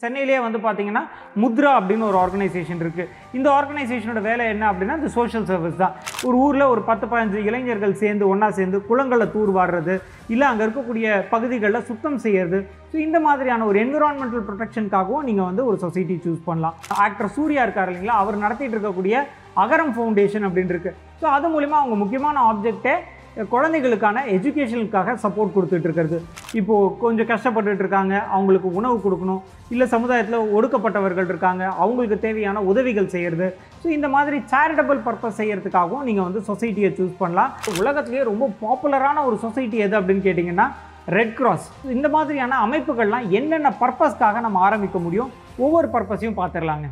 சென்னையிலே வந்து பார்த்தீங்கன்னா முத்ரா அப்படின்னு ஒரு ஆர்கனைசேஷன் இருக்குது. இந்த ஆர்கனைசேஷனோட வேலை என்ன அப்படின்னா இந்த சோஷியல் சர்வீஸ் தான். ஒரு ஊரில் ஒரு 10-15 இளைஞர்கள் சேர்ந்து ஒன்றா சேர்ந்து குளங்களை தூர்வாடுறது, இல்லை அங்கே இருக்கக்கூடிய பகுதிகளில் சுத்தம் செய்கிறது. ஸோ இந்த மாதிரியான ஒரு என்விரான்மெண்டல் ப்ரொடெக்ஷனுக்காகவும் நீங்கள் வந்து ஒரு சொசைட்டி சூஸ் பண்ணலாம். ஆக்டர் சூர்யா இருக்கார் இல்லைங்களா, அவர் நடத்திட்டு இருக்கக்கூடிய அகரம் ஃபவுண்டேஷன் அப்படின்னு இருக்குது. ஸோ அது மூலிமா அவங்க முக்கியமான ஆப்ஜெக்டே குழந்தைகளுக்கான எஜுகேஷனுக்காக சப்போர்ட் கொடுத்துட்டு இருக்கிறது. இப்போது கொஞ்சம் கஷ்டப்பட்டுட்டு இருக்காங்க, அவங்களுக்கு உணவு கொடுக்கணும், இல்லை சமுதாயத்தில் ஒடுக்கப்பட்டவர்கள் இருக்காங்க, அவங்களுக்கு தேவையான உதவிகள் செய்கிறது. ஸோ இந்த மாதிரி சேரிட்டபிள் பர்பஸ் செய்கிறதுக்காகவும் நீங்கள் வந்து சொசைட்டியை சூஸ் பண்ணலாம். உலகத்திலேயே ரொம்ப பாப்புலரான ஒரு சொசைட்டி எது அப்படின்னு கேட்டிங்கன்னா ரெட் கிராஸ். இந்த மாதிரியான அமைப்புகள்லாம் என்னென்ன பர்பஸ்க்காக நம்ம ஆரம்பிக்க முடியும், ஒவ்வொரு பர்பஸையும் பார்த்துடலாங்க.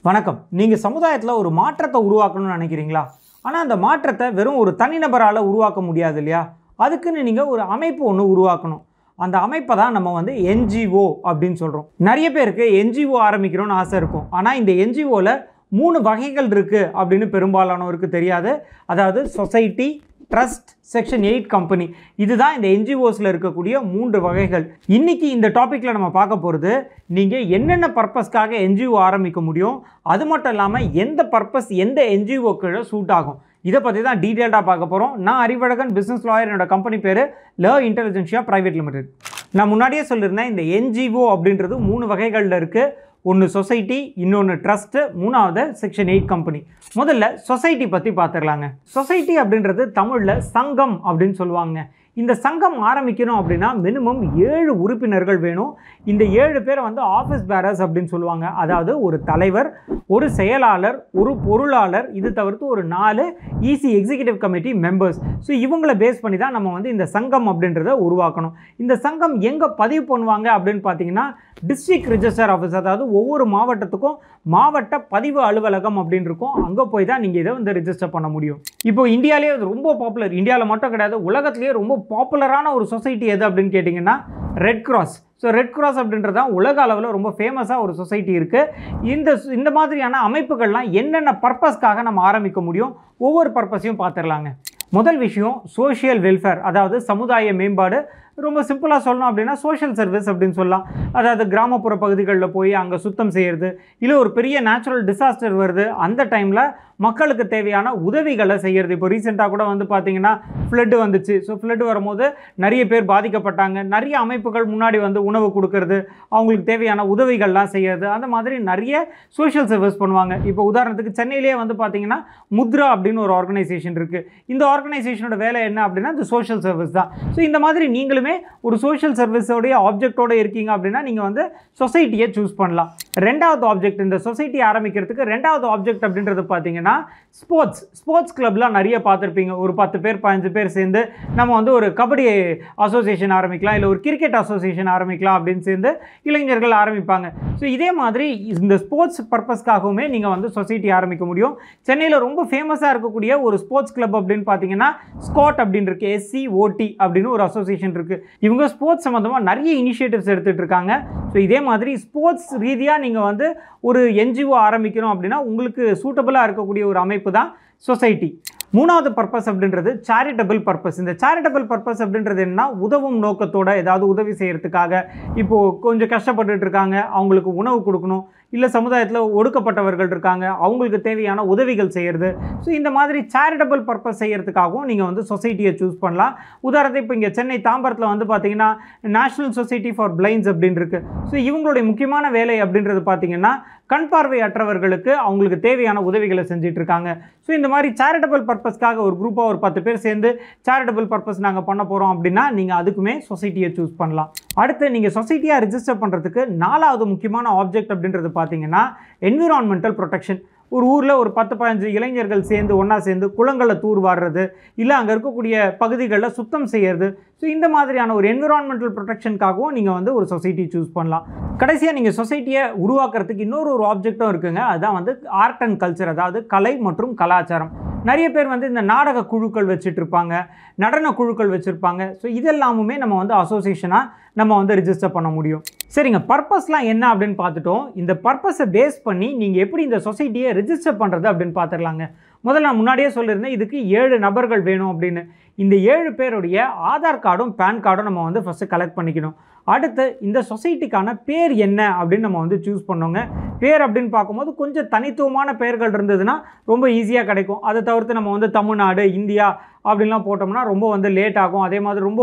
வணக்கம். நீங்கள் சமுதாயத்தில் ஒரு மாற்றத்தை உருவாக்கணும்னு நினைக்கிறீங்களா? ஆனால் அந்த மாற்றத்தை வெறும் ஒரு தனிநபரால் உருவாக்க முடியாது இல்லையா? அதுக்குன்னு நீங்கள் ஒரு அமைப்பு ஒன்று உருவாக்கணும். அந்த அமைப்பை தான் நம்ம வந்து என்ஜிஓ அப்படின்னு சொல்கிறோம். நிறைய பேருக்கு என்ஜிஓ ஆரம்பிக்கணும்னு ஆசை இருக்கும். ஆனால் இந்த என்ஜிஓவில் 3 வகைகள் இருக்குது அப்படின்னு பெரும்பாலானோருக்கு தெரியாது. அதாவது சொசைட்டி, ட்ரஸ்ட், செக்ஷன் 8 கம்பெனி. இதுதான் இந்த என்ஜிஓஸில் இருக்கக்கூடிய 3 வகைகள். இன்றைக்கி இந்த டாப்பிக்கில் நம்ம பார்க்க போகிறது, நீங்கள் என்னென்ன பர்பஸ்க்காக என்ஜிஓ ஆரம்பிக்க முடியும், அது மட்டும் இல்லாமல் எந்த பர்பஸ் எந்த என்ஜிஓக்கு சூட் ஆகும், இதை பற்றி தான் டீட்டெயில்டாக பார்க்க போகிறோம். நான் அறிவழகன், பிஸ்னஸ் லாயர். என்னோட கம்பெனி பேர் ல இன்டெலிஜென்ஷியா பிரைவேட் லிமிடெட். நான் முன்னாடியே சொல்லியிருந்தேன், இந்த என்ஜிஓ அப்படின்றது 3 வகைகளில் இருக்குது. ஒன்று சொசைட்டி, இன்னொன்று ட்ரஸ்ட்டு, மூணாவது செக்ஷன் 8 கம்பெனி. முதல்ல சொசைட்டி பற்றி பார்த்துடலாங்க. சொசைட்டி அப்படின்றது தமிழில் சங்கம் அப்படின்னு சொல்லுவாங்க. இந்த சங்கம் ஆரம்பிக்கணும் அப்படின்னா மினிமம் 7 உறுப்பினர்கள் வேணும். இந்த 7 பேரை வந்து ஆஃபீஸ் பேரர்ஸ் அப்படின்னு சொல்லுவாங்க. அதாவது ஒரு தலைவர், ஒரு செயலாளர், ஒரு பொருளாளர், இது தவிர்த்து ஒரு 4 EC executive committee members. So இவங்களை பேஸ் பண்ணி தான் நம்ம வந்து இந்த சங்கம் அப்படின்றத உருவாக்கணும். இந்த சங்கம் எங்கே பதிவு பண்ணுவாங்க அப்படின்னு பார்த்தீங்கன்னா டிஸ்ட்ரிக்ட் ரிஜிஸ்டர் ஆஃபீஸ், அதாவது ஒவ்வொரு மாவட்டத்துக்கும் மாவட்ட பதிவு அலுவலகம் அப்படின்னு இருக்கும். அங்கே போய் தான் நீங்கள் இதை வந்து ரிஜிஸ்டர் பண்ண முடியும். இப்போ இந்தியாவிலே ரொம்ப பாப்புலர், இந்தியாவில் மட்டும் கிடையாது, உலகத்திலேயே ரொம்ப பாப்புலரான ஒரு சொசைட்டி எது அப்படின்னு கேட்டிங்கன்னா red cross. So red cross அப்படின்றது தான் உலக அளவில் ரொம்ப ஃபேமஸாக ஒரு சொசைட்டி இருக்குது. இந்த மாதிரியான அமைப்புகள்லாம் என்னென்ன பர்பஸ்க்காக நம்ம ஆரம்பிக்க முடியும், ஒவ்வொரு பர்பஸையும் பார்த்துடலாங்க. முதல் விஷயம் சோஷியல் வெல்ஃபேர், அதாவது சமுதாய மேம்பாடு. ரொம்ப சிம்பிளாக சொல்லணும் அப்படின்னா சோஷியல் சர்வீஸ் அப்படின்னு சொல்லலாம். அதாவது கிராமப்புற பகுதிகளில் போய் அங்கே சுத்தம் செய்கிறது, இல்லை ஒரு பெரிய நேச்சுரல் டிசாஸ்டர் வருது, அந்த டைமில் மக்களுக்கு தேவையான உதவிகளை செய்கிறது. இப்போ ரீசெண்டாக கூட வந்து பார்த்திங்கன்னா ஃப்ளட்டு வந்துச்சு. ஸோ ஃப்ளட்டு வரும்போது நிறைய பேர் பாதிக்கப்பட்டாங்க. நிறைய அமைப்புகள் முன்னாடி வந்து உணவு கொடுக்கறது, அவங்களுக்கு தேவையான உதவிகள்லாம் செய்கிறது, அந்த மாதிரி நிறைய சோஷியல் சர்வீஸ் பண்ணுவாங்க. இப்போ உதாரணத்துக்கு சென்னையிலே வந்து பார்த்திங்கன்னா முத்ரா அப்படின்னு ஒரு ஆர்கனைசேஷன் இருக்குது. இந்த ஆர்கனைசேஷனோட வேலை என்ன அப்படின்னா இந்த சோஷியல் சர்வீஸ் தான். ஸோ இந்த மாதிரி நீங்களுமே ஒரு சோஷியல் சர்வீஸோடைய ஆப்ஜெக்டோட இருக்கீங்க அப்படின்னா நீங்கள் வந்து சொசைட்டியை சூஸ் பண்ணலாம். ரெண்டாவது ஆப்ஜெக்ட், இந்த சொசைட்டி ஆரம்பிக்கிறதுக்கு ரெண்டாவது ஆப்ஜெக்ட் அப்படின்றது பார்த்தீங்கன்னா ஸ்போர்ட்ஸ் கிளப்லாம் நிறைய பார்த்துருப்பீங்க. ஒரு 10 பேர் 15 பேர் சேர்ந்து நம்ம வந்து ஒரு கபடி அசோசியேஷன் ஆரம்பிக்கலாம், இல்லை ஒரு கிரிக்கெட் அசோசியேஷன் ஆரம்பிக்கலாம் அப்படின்னு சேர்ந்து இளைஞர்கள் ஆரம்பிப்பாங்க. ஸோ இதே மாதிரி இந்த ஸ்போர்ட்ஸ் பர்பஸ்க்காகவுமே நீங்கள் வந்து சொசைட்டி ஆரம்பிக்க முடியும். சென்னையில் ரொம்ப ஃபேமஸாக இருக்கக்கூடிய ஒரு ஸ்போர்ட்ஸ் கிளப் அப்படின்னு பார்த்தீங்கன்னா ஸ்காட் அப்படின்னு இருக்குது, SCOT அப்படின்னு ஒரு அசோசியேஷன் இருக்குது. இவங்க ஸ்போர்ட்ஸ் சம்மந்தமாக நிறைய இனிஷியேட்டிவ்ஸ் எடுத்துகிட்டு இருக்காங்க. ஸோ இதே மாதிரி ஸ்போர்ட்ஸ் ரீதியாக நீங்கள் வந்து ஒரு என்ஜிஓ ஆரம்பிக்கணும் அப்படின்னா உங்களுக்கு சூட்டபுளாக இருக்கக்கூடிய ஒரு அமைப்பு தான் சொசைட்டி. மூணாவது பர்பஸ் அப்படின்றது சேரிட்டபிள் பர்பஸ். இந்த சேரிட்டபிள் பர்பஸ் அப்படின்றது என்னன்னா உதவும் நோக்கத்தோட ஏதாவது உதவி செய்கிறதுக்காக. இப்போது கொஞ்சம் கஷ்டப்பட்டுட்டு இருக்காங்க, அவங்களுக்கு உணவு கொடுக்கணும், இல்லை சமுதாயத்தில் ஒடுக்கப்பட்டவர்கள் இருக்காங்க, அவங்களுக்கு தேவையான உதவிகள் செய்கிறது. ஸோ இந்த மாதிரி சேரிட்டபிள் பர்பஸ் செய்கிறதுக்காகவும் நீங்கள் வந்து சொசைட்டியை சூஸ் பண்ணலாம். உதாரணத்துக்கு இப்போ இங்கே சென்னை தாம்பரத்தில் வந்து பார்த்தீங்கன்னா நேஷனல் சொசைட்டி ஃபார் பிளைண்ட்ஸ் அப்படின்னு இருக்குது. ஸோ இவங்களுடைய முக்கியமான வேலை அப்படின்றது பார்த்தீங்கன்னா கண் பார்வையற்றவர்களுக்கு அவங்களுக்கு தேவையான உதவிகளை செஞ்சுட்டு இருக்காங்க. ஸோ இந்த மாதிரி சேரிட்டபிள் பர்பஸ்க்காக ஒரு குரூப்பாக ஒரு 10 பேர் சேர்ந்து சேரிட்டபிள் பர்பஸ் நாங்கள் பண்ண போகிறோம் அப்படின்னா நீங்கள் அதுக்குமே சொசைட்டியை சூஸ் பண்ணலாம். அடுத்து நீங்கள் சொசைட்டியாக ரிஜிஸ்டர் பண்ணுறதுக்கு 4வது முக்கியமான ஆப்ஜெக்ட் அப்படின்றது பார்த்தீங்கன்னா என்விரான்மெண்டல் ப்ரொடெக்ஷன். ஒரு ஊரில் ஒரு 10-15 இளைஞர்கள் சேர்ந்து ஒன்றா சேர்ந்து குளங்களை தூர்வாடுறது, இல்லை அங்கே இருக்கக்கூடிய பகுதிகளில் சுத்தம் செய்கிறது. ஸோ இந்த மாதிரியான ஒரு என்விரான்மெண்டல் ப்ரொடெக்ஷனுக்காகவும் நீங்கள் வந்து ஒரு சொசைட்டி சூஸ் பண்ணலாம். கடைசியாக நீங்கள் சொசைட்டியை உருவாக்குறதுக்கு இன்னொரு ஆப்ஜெக்டும் இருக்குங்க. அதுதான் வந்து ஆர்ட் அண்ட் கல்ச்சர், அதாவது கலை மற்றும் கலாச்சாரம். நிறைய பேர் வந்து இந்த நாடக குழுக்கள் வச்சுட்டு இருப்பாங்க, நடன குழுக்கள் வச்சுருப்பாங்க. ஸோ இதெல்லாமுமே நம்ம வந்து அசோசியேஷனாக நம்ம வந்து ரிஜிஸ்டர் பண்ண முடியும். சரிங்க, பர்பஸ்லாம் என்ன அப்படின்னு பார்த்துட்டோம். இந்த பர்பஸை பேஸ் பண்ணி நீங்கள் எப்படி இந்த சொசைட்டியை ரிஜிஸ்டர் பண்ணுறது அப்படின்னு பார்த்துடலாங்க. முதல்ல நான் முன்னாடியே சொல்லியிருந்தேன் இதுக்கு 7 நபர்கள் வேணும் அப்படின்னு. இந்த 7 பேருடைய ஆதார் கார்டும் பேன் கார்டும் நம்ம வந்து ஃபஸ்ட்டு கலெக்ட் பண்ணிக்கணும். அடுத்து இந்த சொசைட்டிக்கான பேர் என்ன அப்படின்னு நம்ம வந்து சூஸ் பண்ணோங்க. பேர் அப்படின்னு பார்க்கும்போது கொஞ்சம் தனித்துவமான பெயர்கள் இருந்ததுன்னா ரொம்ப ஈஸியாக கிடைக்கும். அதை தவிர்த்து நம்ம வந்து தமிழ்நாடு, இந்தியா அப்படின்லாம் போட்டோம்னா ரொம்ப வந்து லேட் ஆகும். அதே மாதிரி ரொம்ப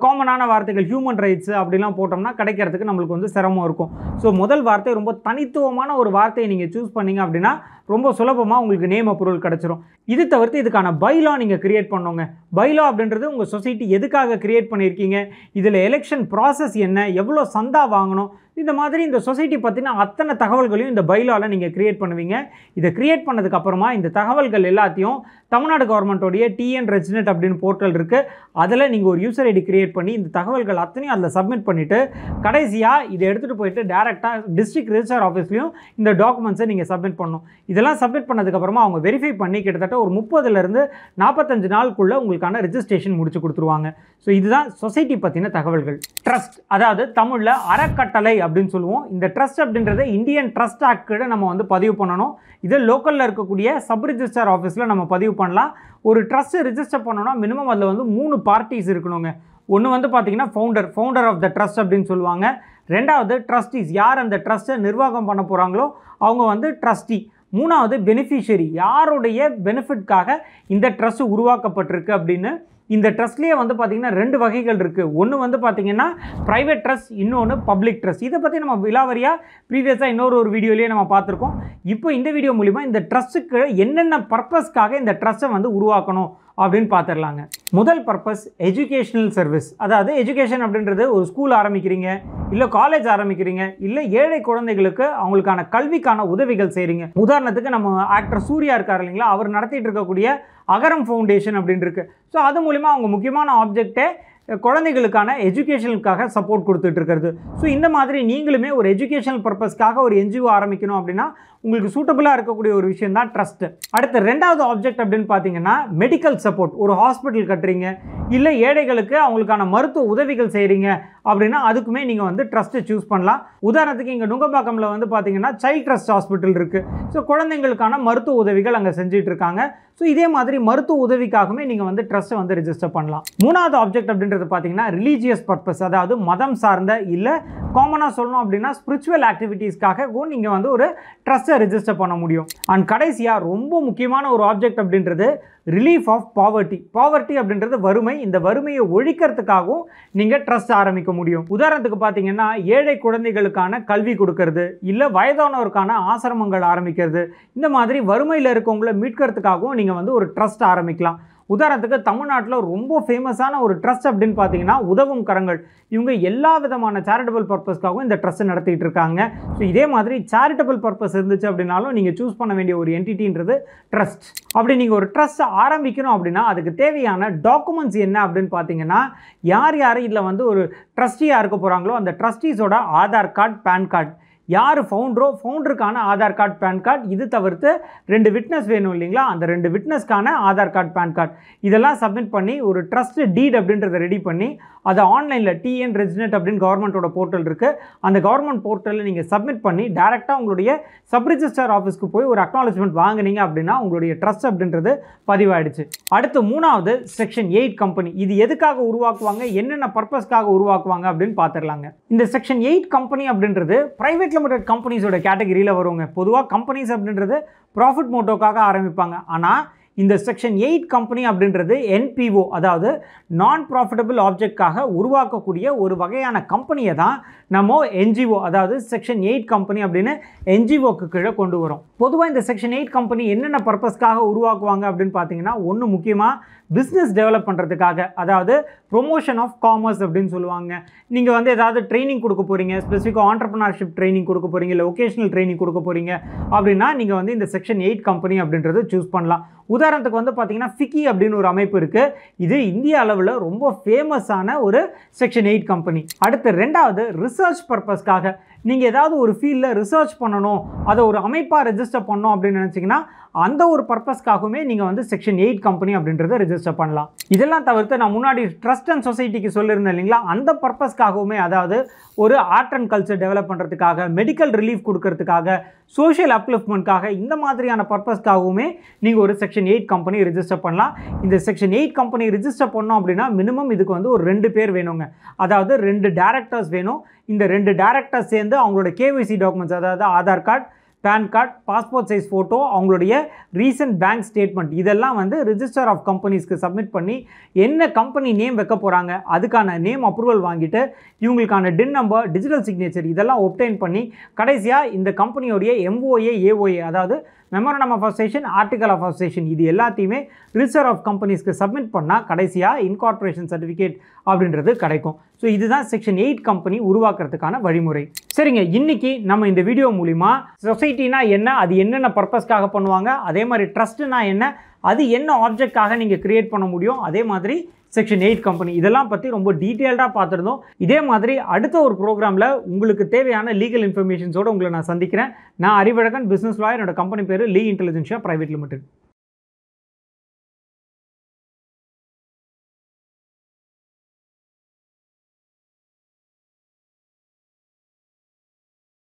காமனான வார்த்தைகள் ஹியூமன் ரைட்ஸ் அப்படிலாம் போட்டோம்னா கிடைக்கிறதுக்கு நம்மளுக்கு வந்து சிரமம் இருக்கும். ஸோ முதல் வார்த்தை ரொம்ப தனித்துவமான ஒரு வார்த்தையை நீங்கள் சூஸ் பண்ணிங்க அப்படின்னா ரொம்ப சுலபமாக உங்களுக்கு நேம் அப்ரூவல் கிடச்சிரும். இது தவிர்த்து இதுக்கான பைலா நீங்கள் கிரியேட் பண்ணோங்க. பைலா அப்படின்றது உங்கள் சொசைட்டி எதுக்காக கிரியேட் பண்ணியிருக்கீங்க, இதில் எலெக்ஷன் ப்ராசஸ் என்ன, எவ்வளோ சந்தா வாங்கணும், இந்த மாதிரி இந்த சொசைட்டி பற்றின அத்தனை தகவல்களையும் இந்த பைலாவில் நீங்கள் கிரியேட் பண்ணுவீங்க. இதை கிரியேட் பண்ணதுக்கப்புறமா இந்த தகவல்கள் எல்லாத்தையும் தமிழ்நாடு கவர்மெண்ட்டோடைய டிஎன் ரெஜினெட் அப்படின்னு போர்ட்டல் இருக்குது. அதில் நீங்கள் ஒரு யூசர் ஐடி கிரியேட் பண்ணி இந்த தகவல்கள் அத்தனையும் அதில் சப்மிட் பண்ணிவிட்டு கடைசியாக இதை எடுத்துகிட்டு போயிட்டு டேரெக்டாக டிஸ்ட்ரிக்ட் ரிஜிஸ்டர் ஆஃபீஸ்லையும் இந்த டாக்குமெண்ட்ஸை நீங்கள் சப்மிட் பண்ணணும். இதெல்லாம் சப்மிட் பண்ணதுக்கப்புறமா அவங்க வெரிஃபை பண்ணி கிட்டத்தட்ட ஒரு 30லேருந்து 45 நாளுக்குள்ளே உங்களுக்கான ரெஜிஸ்ட்ரேஷன் முடிச்சு கொடுத்துருவாங்க. ஸோ இதுதான் சொசைட்டி பற்றின தகவல்கள். ட்ரஸ்ட், அதாவது தமிழில் அறக்கட்டளை அப்படின்னு சொல்லுவோம். இந்த ட்ரஸ்ட் அப்படின்றத இந்தியன் ட்ரஸ்ட் ஆக்ட் கீழே நம்ம வந்து பதிவு பண்ணணும். இது லோக்கலில் இருக்கக்கூடிய சப் ரிஜிஸ்டர் ஆஃபீஸில் நம்ம பதிவு பண்ணலாம். ஒரு ட்ரஸ்ட்டு ரிஜிஸ்டர் பண்ணோன்னா மினிமம் அதில் வந்து 3 பார்ட்டிஸ் இருக்கணுங்க. ஒன்று வந்து பார்த்தீங்கன்னா ஃபவுண்டர் ஆஃப் த ட்ரஸ்ட் அப்படின்னு சொல்லுவாங்க. ரெண்டாவது ட்ரஸ்டீஸ், யார் அந்த ட்ரஸ்ட்டை நிர்வாகம் பண்ண போகிறாங்களோ அவங்க வந்து ட்ரஸ்டி. மூணாவது பெனிஃபிஷியரி, யாருடைய பெனிஃபிட்காக இந்த ட்ரஸ்ட் உருவாக்கப்பட்டிருக்கு அப்படின்னு. இந்த ட்ரஸ்ட்லேயே வந்து பார்த்திங்கன்னா 2 வகைகள் இருக்குது. ஒன்று வந்து பார்த்திங்கன்னா ப்ரைவேட் ட்ரஸ்ட், இன்னொன்று பப்ளிக் ட்ரஸ்ட். இதை பற்றி நம்ம விலாவரியாக ப்ரீவியஸாக இன்னொரு வீடியோலேயே நம்ம பார்த்துருக்கோம். இப்போ இந்த வீடியோ மூலிமா இந்த ட்ரஸ்ட்டுக்கு என்னென்ன பர்பஸ்க்காக இந்த ட்ரஸ்ட்டை வந்து உருவாக்கணும் அப்படின்னு பார்த்துடலாங்க. முதல் பர்பஸ் எஜுகேஷனல் சர்வீஸ். அதாவது எஜுகேஷன் அப்படின்றது ஒரு ஸ்கூல் ஆரம்பிக்கிறீங்க, இல்லை காலேஜ் ஆரம்பிக்கிறீங்க, இல்லை ஏழை குழந்தைகளுக்கு அவங்களுக்கான கல்விக்கான உதவிகள் செய்கிறீங்க. உதாரணத்துக்கு நம்ம ஆக்டர் சூர்யா இருக்கார் இல்லைங்களா, அவர் நடத்திட்டு இருக்கக்கூடிய அகரம் ஃபவுண்டேஷன் அப்படின்னு இருக்கு. ஸோ அது மூலிமா அவங்க முக்கியமான ஆப்ஜெக்டே குழந்தைகளுக்கான எஜுகேஷனுக்காக சப்போர்ட் கொடுத்துட்டு இருக்கிறது. ஸோ இந்த மாதிரி நீங்களுமே ஒரு எஜுகேஷனல் பர்பஸ்க்காக ஒரு என்ஜிஓ ஆரம்பிக்கணும் அப்படின்னா உங்களுக்கு சூட்டபுளாக இருக்கக்கூடிய ஒரு விஷயம் தான் ட்ரஸ்ட். அடுத்து 2வது ஆப்ஜெக்ட் அப்படின்னு பார்த்தீங்கன்னா மெடிக்கல் சப்போர்ட். ஒரு ஹாஸ்பிட்டல் கட்டுறீங்க, இல்லை ஏழைகளுக்கு அவங்களுக்கான மருத்துவ உதவிகள் செய்கிறீங்க அப்படின்னா அதுக்குமே நீங்கள் வந்து ட்ரஸ்ட்டை சூஸ் பண்ணலாம். உதாரணத்துக்கு இங்கே நுங்கம்பாக்கமில் வந்து பார்த்தீங்கன்னா சைல்ட் ட்ரஸ்ட் ஹாஸ்பிட்டல் இருக்குது. ஸோ குழந்தைங்களுக்கான மருத்துவ உதவிகள் அங்கே செஞ்சுட்டு இருக்காங்க. ஸோ இதே மாதிரி மருத்துவ உதவிக்காகவே நீங்கள் வந்து ட்ரஸ்ட்டை வந்து ரிஜிஸ்டர் பண்ணலாம். 3வது ஆப்ஜெக்ட் அப்படின்றது பார்த்தீங்கன்னா ரிலீஜியஸ் பர்பஸ், அதாவது மதம் சார்ந்த இல்லை காமனாக சொல்லணும் அப்படின்னா ஸ்பிரிச்சுவல் ஆக்டிவிட்டீஸ்க்காகவும் நீங்கள் வந்து ஒரு ட்ரஸ்ட்டை ரிஜிஸ்டர் பண்ண முடியும். அண்ட் கடைசியாக ரொம்ப முக்கியமான ஒரு ஆப்ஜெக்ட் அப்படின்றது ரிலீஃப் ஆஃப் பாவர்ட்டி. பாவர்ட்டி அப்படின்றது வறுமை. இந்த வறுமையை ஒழிக்கிறதுக்காகவும் நீங்கள் ட்ரஸ்ட் ஆரம்பிக்க முடியும். உதாரணத்துக்கு பார்த்தீங்கன்னா ஏழை குழந்தைகளுக்கான கல்வி கொடுக்கறது, இல்லை வயதானவருக்கான ஆசிரமங்கள் ஆரம்பிக்கிறது, இந்த மாதிரி வறுமையில் இருக்கவங்களை மீட்கிறதுக்காகவும் நீங்கள் வந்து ஒரு ட்ரஸ்ட் ஆரம்பிக்கலாம். உதாரணத்துக்கு தமிழ்நாட்டில் ரொம்ப ஃபேமஸான ஒரு ட்ரஸ்ட் அப்படின்னு பார்த்தீங்கன்னா உதவும் கரங்கள். இவங்க எல்லா விதமான சேரிட்டபிள் பர்பஸ்க்காகவும் இந்த ட்ரஸ்ட்டை நடத்திட்டு இருக்காங்க. ஸோ இதே மாதிரி சேரிட்டபிள் பர்பஸ் இருந்துச்சு அப்படின்னாலும் நீங்கள் சூஸ் பண்ண வேண்டிய ஒரு என்டிட்டின்றது ட்ரஸ்ட். அப்படி நீங்கள் ஒரு ட்ரஸ்ட் ஆரம்பிக்கணும் அப்படின்னா அதுக்கு தேவையான டாக்குமெண்ட்ஸ் என்ன அப்படின்னு பார்த்தீங்கன்னா யார் இதில் வந்து ஒரு ட்ரஸ்டியாக இருக்க போகிறாங்களோ அந்த ட்ரஸ்டீஸோட ஆதார் கார்டு, பேன் கார்டு, யார் ஃபவுண்டருக்கான ஆதார் கார்டு, பேன் கார்டு, இது தவிர்த்து 2 விட்னஸ் வேணும் இல்லைங்களா, அந்த 2 விட்னஸ்க்கான ஆதார் கார்டு, பேன் கார்டு இதெல்லாம் சப்மிட் பண்ணி ஒரு ட்ரஸ்ட் டீட் அப்படின்றத ரெடி பண்ணி அதை ஆன்லைனில் டிஎன் ரெஜினெட் அப்படின்னு கவர்மெண்ட்டோட போர்ட்டல் இருக்குது. அந்த கவர்மெண்ட் போர்ட்டலில் நீங்கள் சப்மிட் பண்ணி டேரெக்டாக உங்களுடைய சப் ரிஜிஸ்டர் ஆஃபீஸ்க்கு போய் ஒரு அக்னாலஜ்மெண்ட் வாங்கினீங்க அப்படின்னா உங்களுடைய ட்ரஸ்ட் அப்படின்றது பதிவாயிடுச்சு. அடுத்து 3வது செக்ஷன் 8 கம்பெனி. இது எதுக்காக உருவாக்குவாங்க, என்னென்ன பர்பஸ்க்காக உருவாக்குவாங்க அப்படின்னு பார்த்துடலாங்க. இந்த செக்ஷன் 8 கம்பெனி அப்படின்றது பிரைவேட் லிமிடெட் கம்பெனிஸோட கேட்டகரியில் வருவாங்க. பொதுவாக கம்பெனிஸ் அப்படின்றது ப்ராஃபிட் மோட்டோக்காக ஆரம்பிப்பாங்க. ஆனால் இந்த செக்ஷன் 8 கம்பெனி அப்படின்றது என்பிஓ, அதாவது நான் ப்ராஃபிட்டபிள் ஆப்ஜெக்ட்காக உருவாக்கக்கூடிய ஒரு வகையான கம்பெனியை தான் நம்ம என்ஜிஓ, அதாவது செக்ஷன் 8 கம்பெனி அப்படின்னு என்ஜிஓக்கு கீழே கொண்டு வரும். பொதுவாக இந்த செக்ஷன் 8 கம்பெனி என்னென்ன பர்பஸ்க்காக உருவாக்குவாங்க அப்படின்னு பார்த்தீங்கன்னா ஒன்று முக்கியமாக பிஸ்னஸ் டெவலப் பண்ணுறதுக்காக, அதாவது ப்ரொமோஷன் ஆஃப் காமர்ஸ் அப்படின்னு சொல்லுவாங்க. நீங்கள் வந்து ஏதாவது ட்ரைனிங் கொடுக்க போகிறீங்க, ஸ்பெசிஃபிக்காக ஆண்டர்ப்ரனர்ஷிப் ட்ரைனிங் கொடுக்க போகிறீங்க, இல்லை ஒகேஷனல் ட்ரைனிங் கொடுக்க போகிறீங்க அப்படின்னா நீங்கள் வந்து இந்த செக்ஷன் 8 கம்பெனி அப்படின்றது சூஸ் பண்ணலாம். உதாரணத்துக்கு வந்து பார்த்தீங்கன்னா ஃபிக்கி அப்படின்னு ஒரு அமைப்பு இருக்குது. இது இந்திய அளவில் ரொம்ப ஃபேமஸான ஒரு செக்ஷன் 8 கம்பெனி. அடுத்து 2வது ரிசர்ச் பர்பஸ்க்காக. நீங்கள் ஏதாவது ஒரு ஃபீல்டில் ரிசர்ச் பண்ணணும், அதை ஒரு அமைப்பாக ரெஜிஸ்டர் பண்ணணும் அப்படின்னு நினச்சிங்கன்னா அந்த ஒரு பர்பஸ்க்காகவுமே நீங்கள் வந்து செக்ஷன் 8 கம்பெனி அப்படின்றத ரெஜிஸ்டர் பண்ணலாம். இதெல்லாம் தவிர்த்து நான் முன்னாடி ட்ரஸ்ட் அண்ட் சொசைட்டிக்கு சொல்லியிருந்தேன் இல்லைங்களா, அந்த பர்பஸ்க்காகவுமே, அதாவது ஒரு ஆர்ட் அண்ட் கல்ச்சர் டெவலப் பண்ணுறதுக்காக, மெடிக்கல் ரிலீஃப் கொடுக்கறதுக்காக, சோஷியல் அப்லிஃப்ட்மெண்ட்காக, இந்த மாதிரியான பர்பஸ்க்காகவுமே நீங்கள் ஒரு செக்ஷன் 8 கம்பெனி ரெஜிஸ்டர் பண்ணலாம். இந்த செக்ஷன் 8 கம்பெனி ரெஜிஸ்டர் பண்ணோம் அப்படின்னா மினிமம் இதுக்கு வந்து ஒரு 2 பேர் வேணுங்க. அதாவது 2 டைரக்டர்ஸ் வேணும். இந்த 2 டைரக்டர்ஸ் சேர்ந்து அவங்களோட KYC டாக்குமெண்ட்ஸ், அதாவது Aadhaar card, PAN card, passport size photo, அவங்களுடைய ரீசன்ட் பேங்க் ஸ்டேட்மெண்ட், இதெல்லாம் வந்து ரிஜிஸ்டர் ஆஃப் கம்பெனிஸ்க்கு சப்மிட் பண்ணி என்ன கம்பெனி நேம் வைக்க போகிறாங்க அதுக்கான நேம் அப்ரூவல் வாங்கிட்டு இவங்களுக்கான டின் நம்பர், டிஜிட்டல் சிக்னேச்சர் இதெல்லாம் ஒப்டைன் பண்ணி கடைசியாக இந்த கம்பெனியோடைய MOA, AOA, அதாவது memorandum of association, article of association, இது எல்லாத்தையுமே ரிஜிஸ்டர் ஆஃப் கம்பெனிஸ்க்கு சப்மிட் பண்ணால் கடைசியாக இன்கார்பரேஷன் சர்டிஃபிகேட் அப்படின்றது கிடைக்கும். ஸோ இதுதான் செக்ஷன் 8 கம்பெனி உருவாக்குறதுக்கான வழிமுறை. சரிங்க, இன்னைக்கு நம்ம இந்த வீடியோ மூலிமா சொசைட்டினா என்ன, அது என்னென்ன பர்பஸ்க்காக பண்ணுவாங்க, அதே மாதிரி ட்ரஸ்ட்னா என்ன, அது என்ன ஆப்ஜெக்டாக நீங்கள் கிரியேட் பண்ண முடியும், அதே மாதிரி செக்ஷன் 8 கம்பெனி, இதெல்லாம் பற்றி ரொம்ப டீட்டெயில்டாக பார்த்துருந்தோம். இதே மாதிரி அடுத்த ஒரு ப்ரோக்ராமில் உங்களுக்கு தேவையான லீகல் இன்ஃபர்மேஷன்ஸோடு உங்களை நான் சந்திக்கிறேன். நான் அறிவழகன், பிஸ்னஸ் லாயர். என்னோட கம்பெனி பேர் லீ இன்டெலிஜென்ஷியா பிரைவேட் லிமிடெட்.